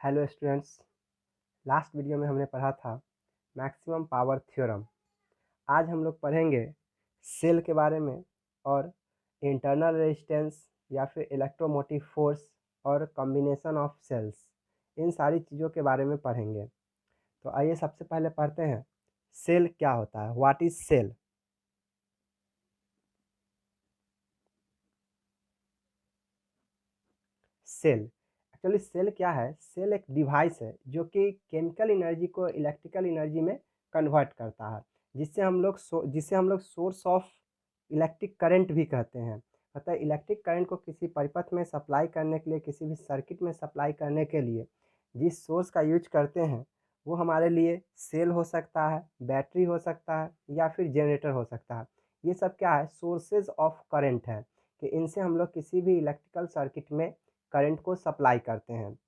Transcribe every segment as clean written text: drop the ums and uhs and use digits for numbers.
Hello students. Last video में हमने पढ़ा था मैक्सिमम पावर थ्योरम। आज हम लोग पढ़ेंगे सेल के बारे में और इंटरनल रेजिस्टेंस या फिर इलेक्ट्रोमोटिव फोर्स और कॉम्बिनेशन ऑफ सेल्स, इन सारी चीज़ों के बारे में पढ़ेंगे। तो आइए सबसे पहले पढ़ते हैं सेल क्या होता है। What is cell? Cell actually cell क्या है? सेल एक डिवाइस है जो कि केमिकल एनर्जी को इलेक्ट्रिकल एनर्जी में कन्वर्ट करता है, जिससे हम लोग सोर्स ऑफ इलेक्ट्रिक करंट भी कहते हैं। मतलब इलेक्ट्रिक करंट को किसी परिपथ में सप्लाई करने के लिए, किसी भी सर्किट में सप्लाई करने के लिए जिस सोर्स का यूज करते हैं वो हमारे लिए सेल हो सकता है, बैटरी हो सकता है या फिर जनरेटर हो सकता है। ये सब क्या है? सोर्सेज ऑफ करंट है कि इनसे हम लोग किसी भी इलेक्ट्रिकल सर्किट में करंट को सप्लाई करते हैं।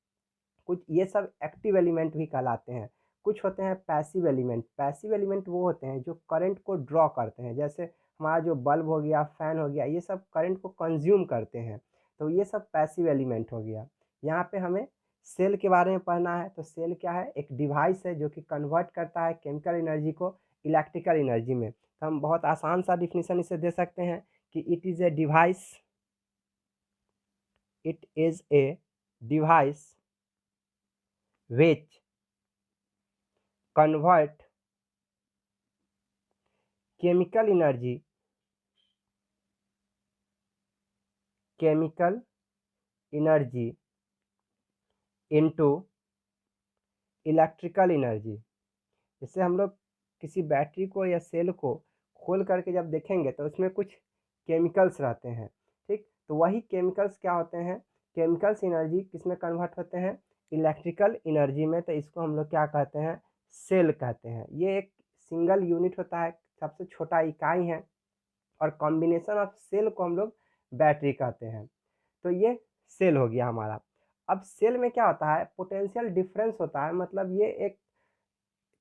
कुछ ये सब एक्टिव एलिमेंट भी कहलाते हैं। कुछ होते हैं पैसिव एलिमेंट। पैसिव एलिमेंट वो होते हैं जो करंट को ड्रॉ करते हैं, जैसे हमारा जो बल्ब हो गया, फैन हो गया, ये सब करंट को कंज्यूम करते हैं, तो ये सब पैसिव एलिमेंट हो गया। यहाँ पे हमें सेल के बारे में पढ़ना है। तो सेल क्या है? एक डिवाइस है जो कि कन्वर्ट करता है केमिकल एनर्जी को इलेक्ट्रिकल एनर्जी में। तो हम बहुत आसान सा डिफिनीशन इसे दे सकते हैं कि it is a device, it is a device which convert chemical energy into electrical energy. जैसे हम लोग किसी बैटरी को या सेल को खोल करके जब देखेंगे तो उसमें कुछ केमिकल्स रहते हैं, ठीक? तो वही केमिकल्स क्या होते हैं? केमिकल्स एनर्जी किस में कन्वर्ट होते हैं? इलेक्ट्रिकल एनर्जी में। तो इसको हम लोग क्या कहते हैं? सेल कहते हैं। ये एक सिंगल यूनिट होता है, सबसे छोटा इकाई है, और कॉम्बिनेशन ऑफ सेल को हम लोग बैटरी कहते हैं। तो ये सेल हो गया हमारा। अब सेल में क्या होता है? पोटेंशियल डिफरेंस होता है। मतलब ये एक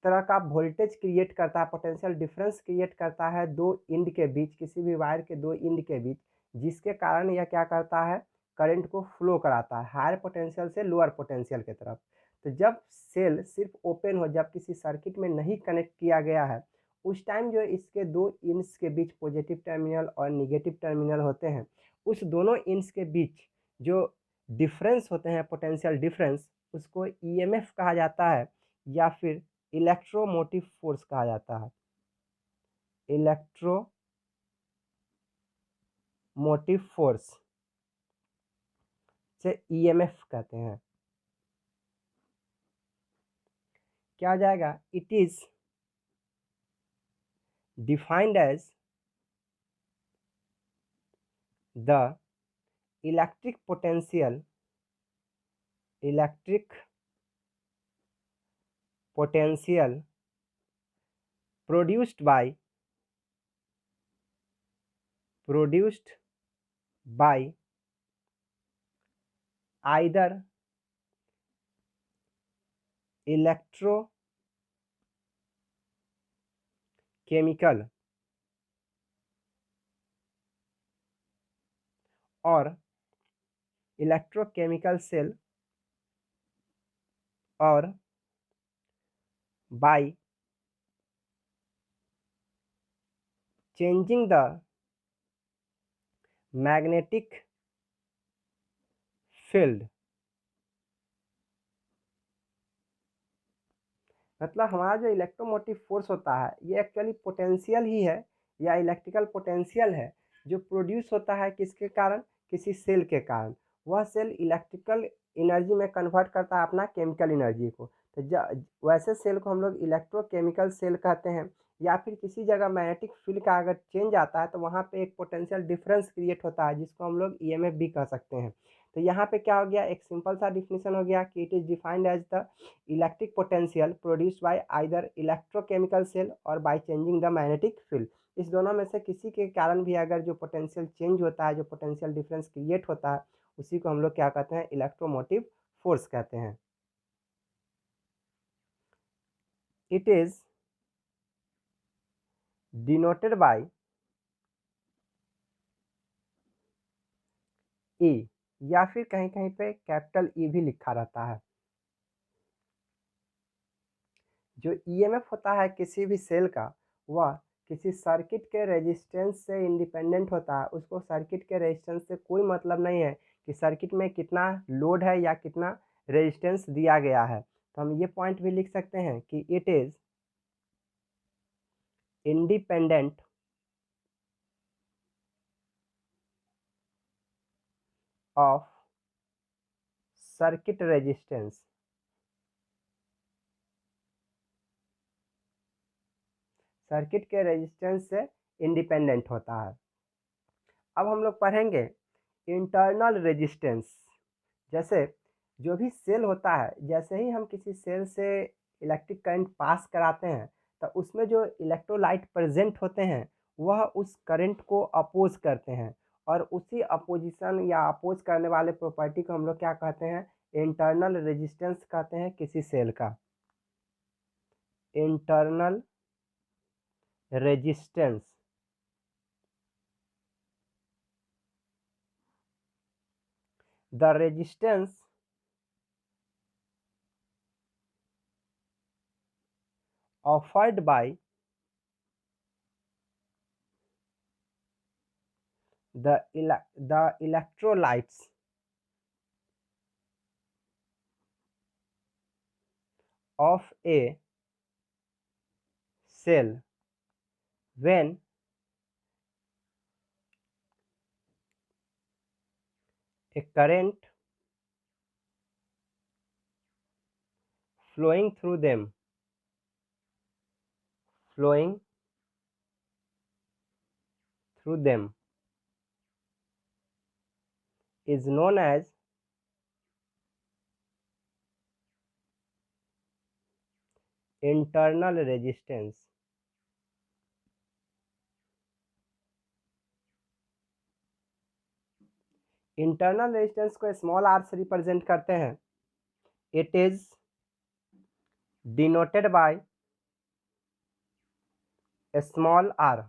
तरह का वोल्टेज क्रिएट करता है, पोटेंशियल डिफरेंस क्रिएट करता है दो इंड के बीच, किसी भी वायर के दो इंड के बीच, जिसके कारण यह क्या करता है? करंट को फ्लो कराता है हायर पोटेंशियल से लोअर पोटेंशियल की तरफ। तो जब सेल सिर्फ ओपन हो, जब किसी सर्किट में नहीं कनेक्ट किया गया है, उस टाइम जो इसके दो इंड्स के बीच पॉजिटिव टर्मिनल और निगेटिव टर्मिनल होते हैं, उस दोनों इंड्स के बीच जो डिफरेंस होते हैं, पोटेंशियल डिफरेंस, उसको ईएमएफ कहा जाता है या फिर इलेक्ट्रोमोटिव फोर्स कहा जाता है। इलेक्ट्रोमोटिव फोर्स से ईएमएफ कहते हैं। क्या हो जाएगा? It is defined as the electric potential produced by either electrochemical और इलेक्ट्रोकेमिकल सेल और by changing the magnetic field। मतलब हमारा जो इलेक्ट्रोमोटिव फोर्स होता है ये एक्चुअली पोटेंशियल ही है या इलेक्ट्रिकल पोटेंशियल है जो प्रोड्यूस होता है किसके कारण? किसी सेल के कारण। वह सेल इलेक्ट्रिकल एनर्जी में कन्वर्ट करता है अपना केमिकल एनर्जी को। तो वैसे सेल को हम लोग इलेक्ट्रोकेमिकल सेल कहते हैं। या फिर किसी जगह मैग्नेटिक फील्ड का अगर चेंज आता है तो वहाँ पे एक पोटेंशियल डिफरेंस क्रिएट होता है जिसको हम लोग ईएमएफ भी कह सकते हैं। तो यहाँ पे क्या हो गया? एक सिंपल सा डिफिनेशन हो गया कि it is defined as the electric potential produced by either electrochemical cell और by changing the magnetic field. इस दोनों में से किसी के कारण भी अगर जो पोटेंशियल चेंज होता है, जो पोटेंशियल डिफरेंस क्रिएट होता है, उसी को हम लोग क्या कहते हैं? इलेक्ट्रोमोटिव फोर्स कहते हैं। इट इज डिनोटेड बाय ई, या फिर कहीं कहीं पे कैपिटल ई भी लिखा रहता है। जो ईएमएफ होता है किसी भी सेल का, वह किसी सर्किट के रेजिस्टेंस से इंडिपेंडेंट होता है। उसको सर्किट के रेजिस्टेंस से कोई मतलब नहीं है कि सर्किट में कितना लोड है या कितना रेजिस्टेंस दिया गया है। तो हम ये पॉइंट भी लिख सकते हैं कि it is independent of circuit resistance. Circuit के रेजिस्टेंस से इंडिपेंडेंट होता है। अब हम लोग पढ़ेंगे इंटरनल रेजिस्टेंस। जैसे जो भी सेल होता है, जैसे ही हम किसी सेल से इलेक्ट्रिक करंट पास कराते हैं, तो उसमें जो इलेक्ट्रोलाइट प्रेजेंट होते हैं वह उस करंट को अपोज करते हैं, और उसी अपोजिशन या अपोज करने वाले प्रॉपर्टी को हम लोग क्या कहते हैं, इंटरनल रेजिस्टेंस कहते हैं किसी सेल का। Internal resistance. The resistance offered by the electrolytes of a cell when a current flowing through them is known as internal resistance। Internal resistance को स्मॉल आर से रिप्रेजेंट करते हैं। It is denoted by small r.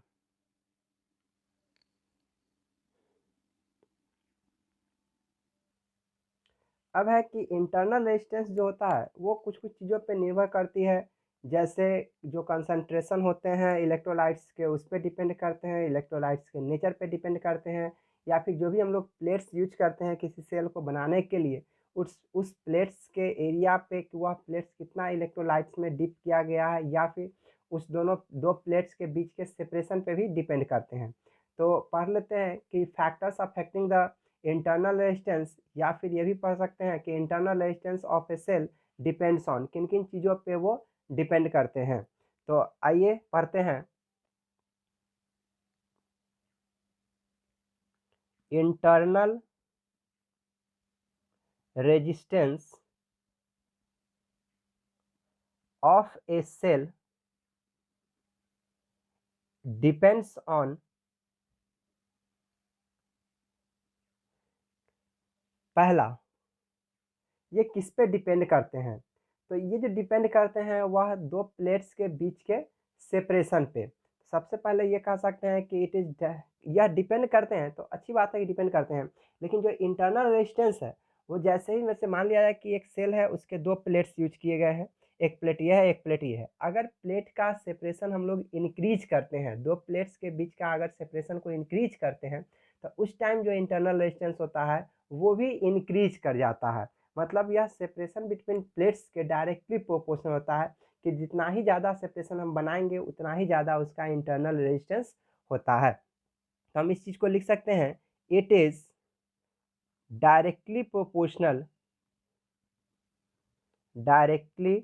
अब है कि internal resistance जो होता है वो कुछ कुछ चीज़ों पे निर्भर करती है। जैसे जो कंसंट्रेशन होते हैं इलेक्ट्रोलाइट्स के, उस पर डिपेंड करते हैं, इलेक्ट्रोलाइट्स के नेचर पे डिपेंड करते हैं, या फिर जो भी हम लोग प्लेट्स यूज करते हैं किसी सेल को बनाने के लिए, उस प्लेट्स के एरिया पे कि वह प्लेट्स कितना इलेक्ट्रोलाइट्स में डिप किया गया है, या फिर उस दोनों दो प्लेट्स के बीच के सेपरेशन पे भी डिपेंड करते हैं। तो पढ़ लेते हैं कि factors affecting the internal resistance, या फिर ये भी पढ़ सकते हैं कि internal resistance of a cell depends on, किन किन चीज़ों पे वो डिपेंड करते हैं। तो आइए पढ़ते हैं। Internal resistance of a cell depends on, पहला, ये किस पे डिपेंड करते हैं, तो ये जो डिपेंड करते हैं वह दो प्लेट्स के बीच के सेपरेशन पे। सबसे पहले ये कह सकते हैं कि इट इज, यह डिपेंड करते हैं, तो अच्छी बात है कि डिपेंड करते हैं, लेकिन जो इंटरनल रेजिस्टेंस है वो जैसे ही वैसे मान लिया जाए कि एक सेल है, उसके दो प्लेट्स यूज किए गए हैं, एक प्लेट ये है एक प्लेट ये है। अगर प्लेट का सेपरेशन हम लोग इंक्रीज करते हैं, दो प्लेट्स के बीच का अगर सेपरेशन को इंक्रीज करते हैं, तो उस टाइम जो इंटरनल रेजिस्टेंस होता है वो भी इंक्रीज कर जाता है। मतलब यह सेपरेशन बिटवीन प्लेट्स के डायरेक्टली प्रोपोर्शनल होता है, कि जितना ही ज़्यादा सेपरेशन हम बनाएंगे उतना ही ज़्यादा उसका इंटरनल रेजिस्टेंस होता है। तो हम इस चीज़ को लिख सकते हैं, it is directly proportional, directly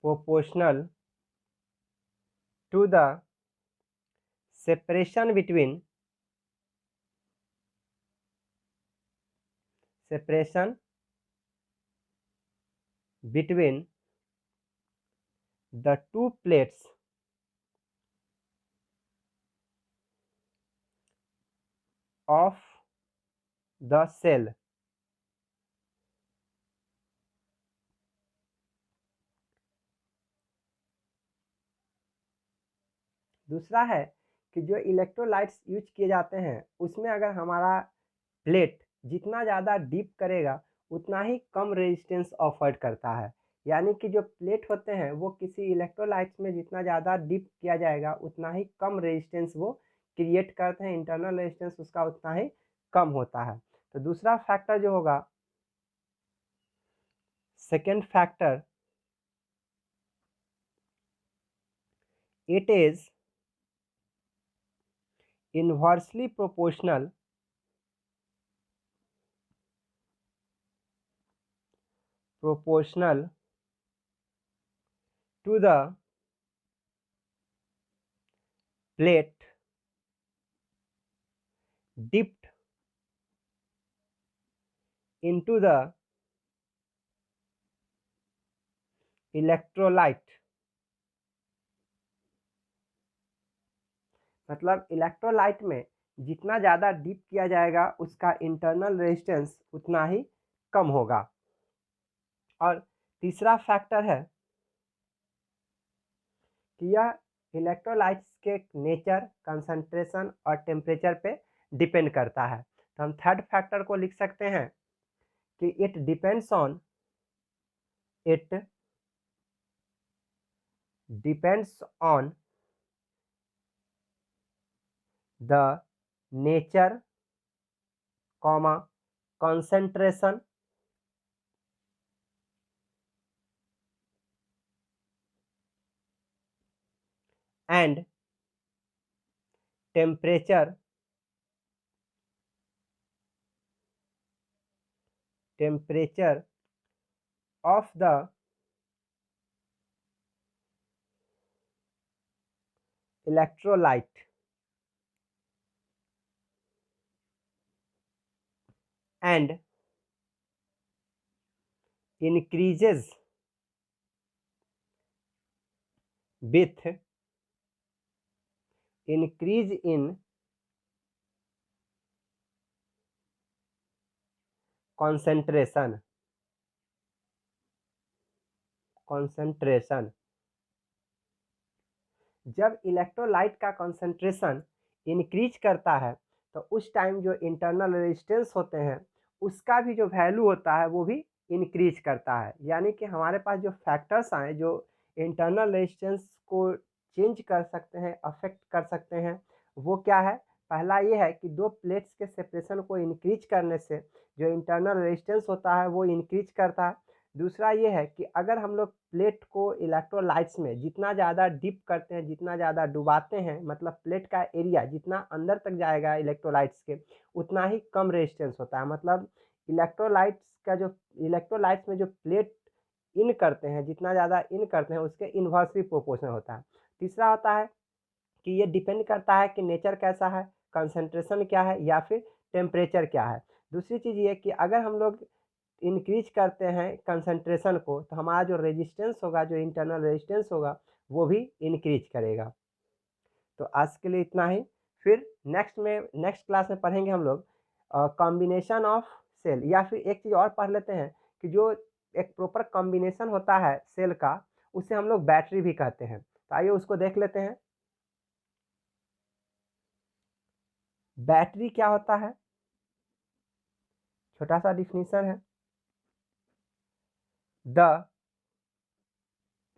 proportional to the separation between, separation between the two plates of the cell। दूसरा है कि जो इलेक्ट्रोलाइट्स यूज किए जाते हैं उसमें अगर हमारा प्लेट जितना ज़्यादा डीप करेगा उतना ही कम रेजिस्टेंस ऑफर्ड करता है। यानी कि जो प्लेट होते हैं वो किसी इलेक्ट्रोलाइट्स में जितना ज़्यादा डिप किया जाएगा उतना ही कम रेजिस्टेंस वो क्रिएट करते हैं, इंटरनल रेजिस्टेंस उसका उतना ही कम होता है। तो दूसरा फैक्टर जो होगा, second factor, it is inversely proportional to the plate dipped into the electrolyte। मतलब इलेक्ट्रोलाइट में जितना ज़्यादा डीप किया जाएगा उसका इंटरनल रेजिस्टेंस उतना ही कम होगा। और तीसरा फैक्टर है कि यह इलेक्ट्रोलाइट्स के नेचर, कंसंट्रेशन और टेम्परेचर पे डिपेंड करता है। तो हम थर्ड फैक्टर को लिख सकते हैं कि it depends on the nature, concentration and temperature of the electrolyte and increases with increase in concentration। जब इलेक्ट्रोलाइट का कंसंट्रेशन इंक्रीज करता है तो उस टाइम जो इंटरनल रेजिस्टेंस होते हैं उसका भी जो वैल्यू होता है वो भी इंक्रीज करता है। यानी कि हमारे पास जो फैक्टर्स आए जो इंटरनल रेजिस्टेंस को चेंज कर सकते हैं, अफेक्ट कर सकते हैं, वो क्या है? पहला ये है कि दो प्लेट्स के सेपरेशन को इंक्रीज करने से जो इंटरनल रेजिस्टेंस होता है वो इंक्रीज करता है। दूसरा ये है कि अगर हम लोग प्लेट को इलेक्ट्रोलाइट्स में जितना ज़्यादा डिप करते हैं, जितना ज़्यादा डुबाते हैं, मतलब प्लेट का एरिया जितना अंदर तक जाएगा इलेक्ट्रोलाइट्स के उतना ही कम रेजिस्टेंस होता है। मतलब इलेक्ट्रोलाइट्स में जो प्लेट इन करते हैं, जितना ज़्यादा इन करते हैं उसके इन्वर्सली प्रोपोर्शनल होता है। तीसरा होता है कि ये डिपेंड करता है कि नेचर कैसा है, कंसंट्रेशन क्या है या फिर टेम्परेचर क्या है। दूसरी चीज़ ये कि अगर हम लोग इंक्रीज करते हैं कंसंट्रेशन को तो हमारा जो रेजिस्टेंस होगा, जो इंटरनल रेजिस्टेंस होगा वो भी इंक्रीज करेगा। तो आज के लिए इतना ही। फिर नेक्स्ट क्लास में पढ़ेंगे हम लोग कॉम्बिनेशन ऑफ सेल, या फिर एक चीज़ और पढ़ लेते हैं कि जो एक प्रॉपर कॉम्बिनेशन होता है सेल का उसे हम लोग बैटरी भी कहते हैं। तो आइए उसको देख लेते हैं। बैटरी क्या होता है? छोटा सा डिफिनीशन है, the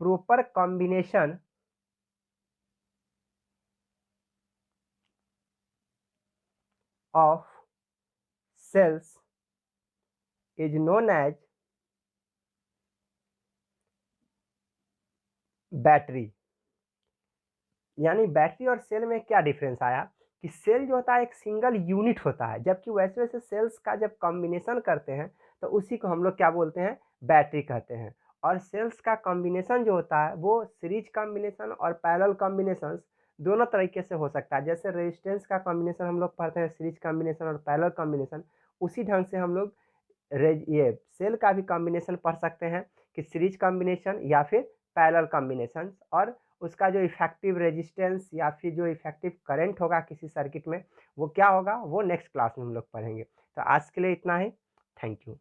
proper combination of cells is known as battery. यानी बैटरी और सेल में क्या डिफरेंस आया कि सेल जो होता है एक सिंगल यूनिट होता है, जबकि वैसे वैसे सेल्स का जब कॉम्बिनेशन करते हैं तो उसी को हम लोग क्या बोलते हैं? बैटरी कहते हैं। और सेल्स का कॉम्बिनेशन जो होता है वो सीरीज कॉम्बिनेशन और पैरेलल कॉम्बिनेशन दोनों तरीके से हो सकता है। जैसे रेजिस्टेंस का कॉम्बिनेशन हम लोग पढ़ते हैं सीरीज कॉम्बिनेशन और पैरेलल कॉम्बिनेशन, उसी ढंग से हम लोग ये सेल का भी कॉम्बिनेशन पढ़ सकते हैं कि सीरीज कॉम्बिनेशन या फिर पैरेलल कॉम्बिनेशन, और उसका जो इफेक्टिव रेजिस्टेंस या फिर जो इफेक्टिव करंट होगा किसी सर्किट में वो क्या होगा वो नेक्स्ट क्लास में हम लोग पढ़ेंगे। तो आज के लिए इतना ही। Thank you.